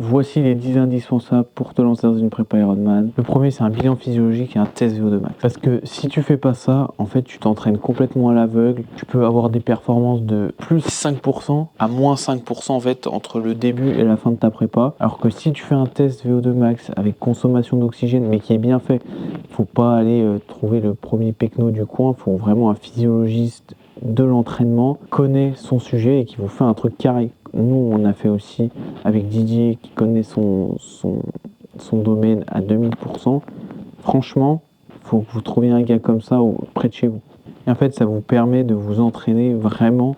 Voici les 10 indispensables pour te lancer dans une prépa Ironman. Le premier, c'est un bilan physiologique et un test VO2 max. Parce que si tu fais pas ça, en fait, tu t'entraînes complètement à l'aveugle. Tu peux avoir des performances de plus 5% à moins 5% en fait entre le début et la fin de ta prépa. Alors que si tu fais un test VO2 max avec consommation d'oxygène, mais qui est bien fait, faut pas aller trouver le premier pecno du coin. Faut vraiment un physiologiste de l'entraînement connaît son sujet et qui vous fait un truc carré. Nous, on a fait aussi avec Didier qui connaît son domaine à 2000%. Franchement, il faut que vous trouviez un gars comme ça près de chez vous. Et en fait, ça vous permet de vous entraîner vraiment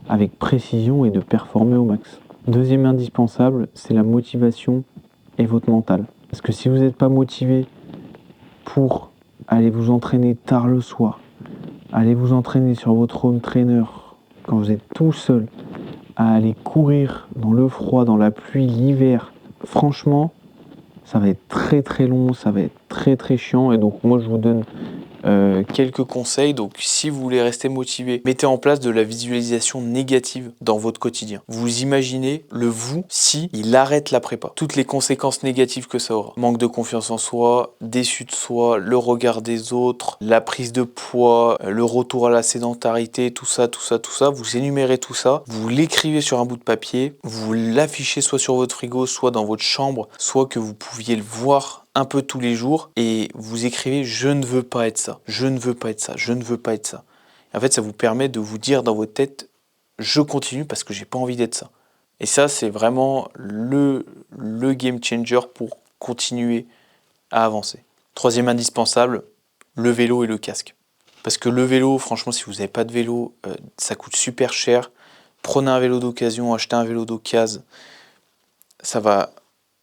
avec précision et de performer au max. Deuxième indispensable, c'est la motivation et votre mental. Parce que si vous n'êtes pas motivé pour aller vous entraîner tard le soir, aller vous entraîner sur votre home trainer quand vous êtes tout seul, à aller courir dans le froid, dans la pluie, l'hiver, franchement, ça va être très très long, ça va être très très chiant. Et donc moi je vous donne quelques conseils. Donc si vous voulez rester motivé, mettez en place de la visualisation négative dans votre quotidien. Vous imaginez le vous si il arrête la prépa. Toutes les conséquences négatives que ça aura. Manque de confiance en soi, déçu de soi, le regard des autres, la prise de poids, le retour à la sédentarité, tout ça. Vous énumérez tout ça, vous l'écrivez sur un bout de papier, vous l'affichez soit sur votre frigo, soit dans votre chambre, soit que vous pouviez le voir un peu tous les jours et vous écrivez « je ne veux pas être ça, je ne veux pas être ça, je ne veux pas être ça ». Et en fait, ça vous permet de vous dire dans votre tête « je continue parce que j'ai pas envie d'être ça ». Et ça, c'est vraiment le game changer pour continuer à avancer. Troisième indispensable, le vélo et le casque. Parce que le vélo, franchement, si vous n'avez pas de vélo, ça coûte super cher. Prenez un vélo d'occasion, achetez un vélo d'occasion. Ça va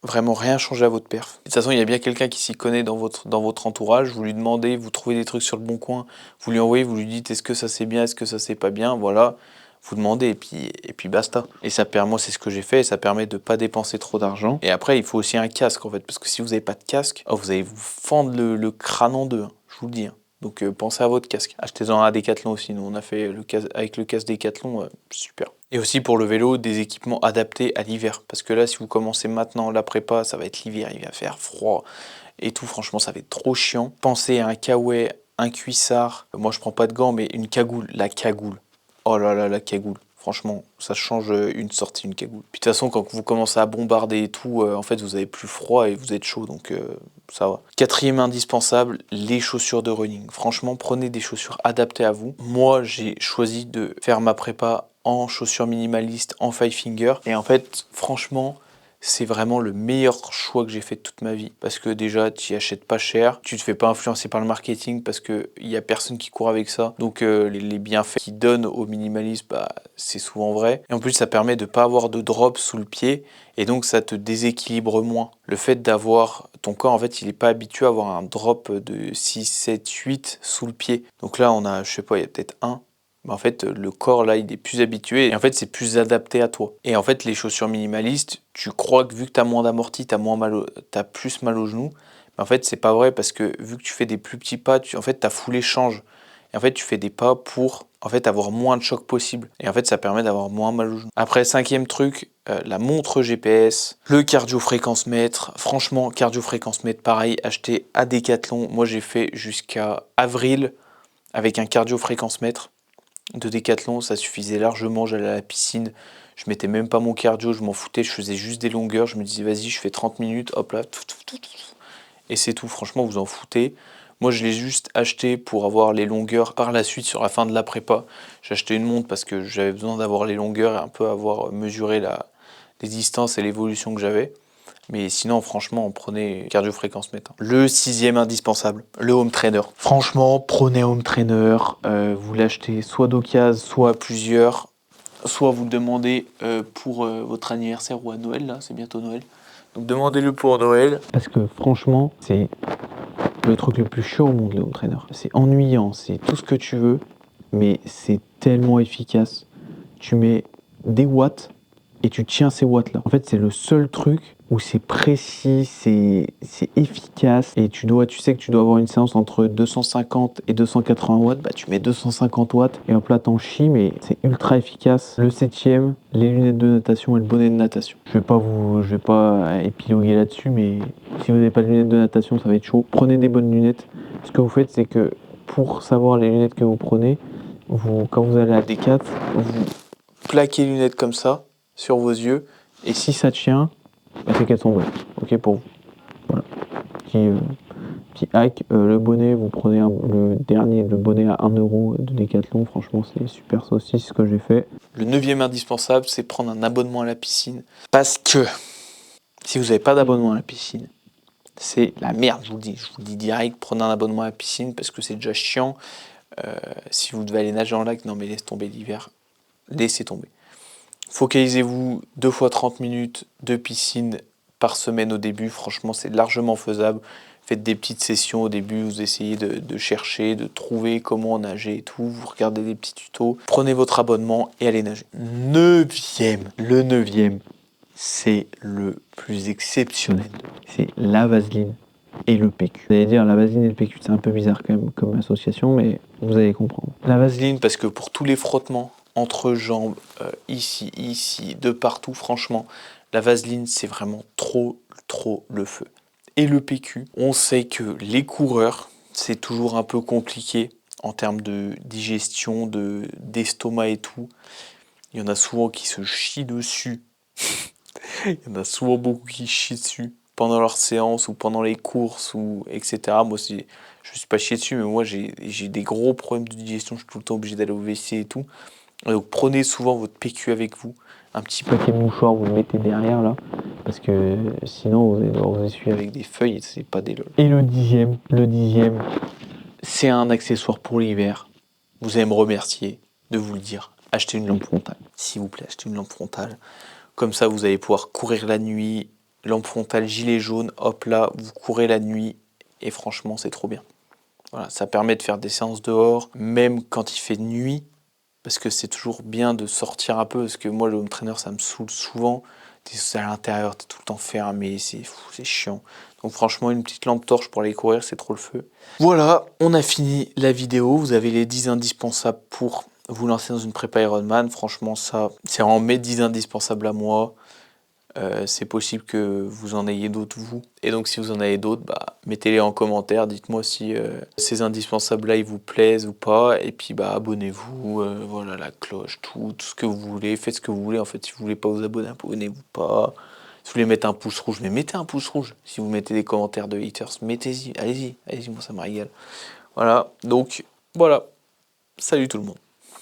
vraiment rien changer à votre perf. De toute façon, il y a bien quelqu'un qui s'y connaît dans votre entourage. Vous lui demandez, vous trouvez des trucs sur le bon coin, vous lui envoyez, vous lui dites est-ce que ça c'est bien, est-ce que ça c'est pas bien, voilà. Vous demandez et puis basta. Et ça permet, moi c'est ce que j'ai fait, et ça permet de pas dépenser trop d'argent. Et après, il faut aussi un casque en fait, parce que si vous n'avez pas de casque, vous allez vous fendre le crâne en deux, hein, je vous le dis. Hein. Donc pensez à votre casque. Achetez-en un à Decathlon aussi. Nous on a fait avec le casque Decathlon, super. Et aussi pour le vélo, des équipements adaptés à l'hiver. Parce que là, si vous commencez maintenant la prépa, ça va être l'hiver, il va faire froid et tout. Franchement, ça va être trop chiant. Pensez à un kawaii, un cuissard. Moi, je prends pas de gants, mais une cagoule. La cagoule. Oh là là, la cagoule. Franchement, ça change une sortie, une cagoule. Puis de toute façon, quand vous commencez à bombarder et tout, en fait, vous avez plus froid et vous êtes chaud, donc ça va. Quatrième indispensable, les chaussures de running. Franchement, prenez des chaussures adaptées à vous. Moi, j'ai choisi de faire ma prépa en chaussures minimalistes, en five finger. Et en fait, franchement, c'est vraiment le meilleur choix que j'ai fait de toute ma vie. Parce que déjà, tu y achètes pas cher, tu te fais pas influencer par le marketing parce qu'il y a personne qui court avec ça. Donc les bienfaits qu'ils donnent au minimalisme, c'est souvent vrai. Et en plus, ça permet de pas avoir de drop sous le pied. Et donc, ça te déséquilibre moins. Le fait d'avoir ton corps, en fait, il n'est pas habitué à avoir un drop de 6, 7, 8 sous le pied. Donc là, on a, je sais pas, il y a peut-être un. En fait, le corps, là, il est plus habitué et en fait, c'est plus adapté à toi. Et en fait, les chaussures minimalistes, tu crois que vu que tu as moins d'amorti, tu as plus mal aux genoux. Mais en fait, c'est pas vrai parce que vu que tu fais des plus petits pas, en fait, ta foulée change. Et en fait, tu fais des pas pour en fait, avoir moins de choc possible. Et en fait, ça permet d'avoir moins mal aux genoux. Après, cinquième truc, la montre GPS, le cardio-fréquence-mètre. Franchement, cardio-fréquence-mètre, pareil, acheté à Decathlon. Moi, j'ai fait jusqu'à avril avec un cardio-fréquence-mètre de Decathlon, ça suffisait largement. J'allais à la piscine, je mettais même pas mon cardio, je m'en foutais, je faisais juste des longueurs, je me disais vas-y, je fais 30 minutes, hop là, et c'est tout. Franchement, vous en foutez. Moi, je l'ai juste acheté pour avoir les longueurs par la suite sur la fin de la prépa. J'ai acheté une montre parce que j'avais besoin d'avoir les longueurs et un peu avoir mesuré les distances et l'évolution que j'avais. Mais sinon, franchement, prenez cardio-fréquence mètre. Le sixième indispensable, le home trainer. Franchement, prenez home trainer. Vous l'achetez soit d'occasion, soit à plusieurs. Soit vous le demandez pour votre anniversaire ou à Noël, là, c'est bientôt Noël. Donc demandez-le pour Noël. Parce que franchement, c'est le truc le plus chiant au monde, le home trainer. C'est ennuyant, c'est tout ce que tu veux, mais c'est tellement efficace. Tu mets des watts et tu tiens ces watts là. En fait, c'est le seul truc où c'est précis, c'est efficace et tu sais que tu dois avoir une séance entre 250 et 280 watts, bah tu mets 250 watts et hop là t'en chies, mais c'est ultra efficace. Le 7e, les lunettes de natation et le bonnet de natation. Je vais pas épiloguer là-dessus, mais si vous n'avez pas de lunettes de natation, ça va être chaud. Prenez des bonnes lunettes. Ce que vous faites, c'est que pour savoir les lunettes que vous prenez, quand vous allez à Decat, vous plaquez les lunettes comme ça sur vos yeux et si ça tient, bah, c'est qu'elles sont bonnes. Ok pour vous. Voilà. Petit hack. Le bonnet, vous prenez le bonnet à 1 euro de Decathlon. Franchement, c'est super saucisse ce que j'ai fait. Le 9e indispensable, c'est prendre un abonnement à la piscine. Parce que si vous n'avez pas d'abonnement à la piscine, c'est la merde, je vous le dis direct, prenez un abonnement à la piscine parce que c'est déjà chiant. Si vous devez aller nager en lac, non mais laissez tomber l'hiver. Laissez tomber. Focalisez-vous 2 fois 30 minutes de piscine par semaine au début. Franchement, c'est largement faisable. Faites des petites sessions au début, vous essayez de chercher, de trouver comment nager et tout. Vous regardez des petits tutos. Prenez votre abonnement et allez nager. Le 9e, c'est le plus exceptionnel. C'est la vaseline et le PQ. Vous allez dire, la vaseline et le PQ, c'est un peu bizarre quand même comme association, mais vous allez comprendre. La vaseline, parce que pour tous les frottements, entre jambes, ici, de partout, franchement, la vaseline, c'est vraiment trop le feu. Et le PQ, on sait que les coureurs, c'est toujours un peu compliqué en termes de digestion, d'estomac et tout. Il y en a souvent qui se chient dessus. Il y en a souvent beaucoup qui chient dessus pendant leur séance ou pendant les courses ou etc. Moi, je suis pas chié dessus, mais moi, j'ai des gros problèmes de digestion. Je suis tout le temps obligé d'aller au WC et tout. Donc prenez souvent votre PQ avec vous, un petit paquet de mouchoirs, vous le mettez derrière là, parce que sinon vous allez devoir vous essuyer avec des feuilles et c'est pas des lol. Et le 10e, c'est un accessoire pour l'hiver. Vous allez me remercier de vous le dire. Achetez une lampe frontale, s'il vous plaît, achetez une lampe frontale. Comme ça vous allez pouvoir courir la nuit, lampe frontale, gilet jaune, hop là, vous courez la nuit et franchement c'est trop bien. Voilà, ça permet de faire des séances dehors, même quand il fait nuit. Parce que c'est toujours bien de sortir un peu, parce que moi, le home trainer, ça me saoule souvent. T'es à l'intérieur, t'es tout le temps fermé, c'est chiant. Donc franchement, une petite lampe torche pour aller courir, c'est trop le feu. Voilà, on a fini la vidéo. Vous avez les 10 indispensables pour vous lancer dans une prépa Ironman. Franchement, ça, c'est vraiment mes 10 indispensables à moi. C'est possible que vous en ayez d'autres vous. Et donc si vous en avez d'autres, bah, mettez-les en commentaire, dites-moi si ces indispensables-là ils vous plaisent ou pas. Et puis bah, abonnez-vous, voilà la cloche, tout ce que vous voulez, faites ce que vous voulez. En fait, si vous voulez pas vous abonner, abonnez-vous pas. Si vous voulez mettre un pouce rouge, mais mettez un pouce rouge. Si vous mettez des commentaires de haters, mettez-y, allez-y, moi ça me régale. Voilà, donc voilà, salut tout le monde.